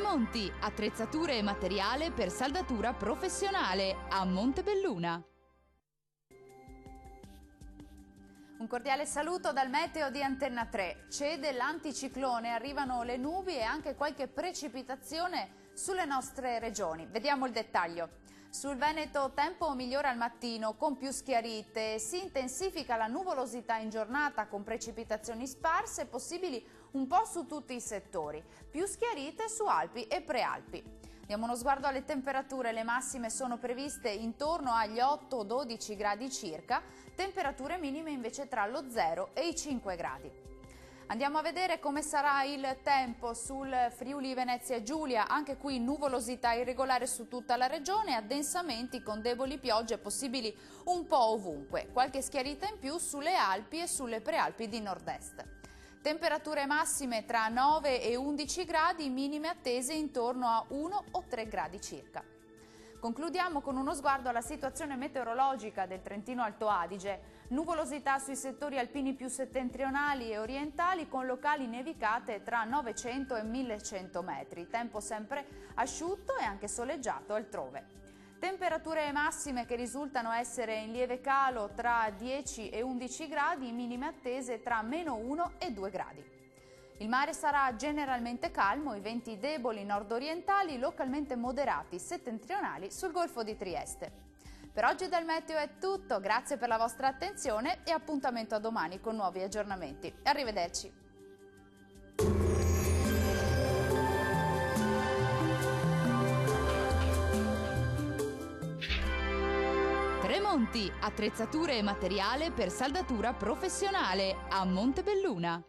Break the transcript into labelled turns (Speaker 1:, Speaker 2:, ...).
Speaker 1: Tremonti, attrezzature e materiale per saldatura professionale a Montebelluna.
Speaker 2: Un cordiale saluto dal meteo di Antenna 3. Cede l'anticiclone, arrivano le nubi e anche qualche precipitazione sulle nostre regioni. Vediamo il dettaglio. Sul Veneto tempo migliora al mattino con più schiarite, si intensifica la nuvolosità in giornata con precipitazioni sparse possibili un po' su tutti i settori, più schiarite su Alpi e Prealpi. Diamo uno sguardo alle temperature, le massime sono previste intorno agli 8-12 gradi circa, temperature minime invece tra lo 0 e i 5 gradi. Andiamo a vedere come sarà il tempo sul Friuli Venezia Giulia, anche qui nuvolosità irregolare su tutta la regione, addensamenti con deboli piogge possibili un po' ovunque, qualche schiarita in più sulle Alpi e sulle Prealpi di nord-est. Temperature massime tra 9 e 11 gradi, minime attese intorno a 1 o 3 gradi circa. Concludiamo con uno sguardo alla situazione meteorologica del Trentino Alto Adige. Nuvolosità sui settori alpini più settentrionali e orientali con locali nevicate tra 900 e 1100 metri. Tempo sempre asciutto e anche soleggiato altrove. Temperature massime che risultano essere in lieve calo tra 10 e 11 gradi, minime attese tra -1 e 2 gradi. Il mare sarà generalmente calmo, i venti deboli nord-orientali, localmente moderati settentrionali sul Golfo di Trieste. Per oggi dal Meteo è tutto, grazie per la vostra attenzione e appuntamento a domani con nuovi aggiornamenti. Arrivederci!
Speaker 1: Tremonti, attrezzature e materiale per saldatura professionale a Montebelluna.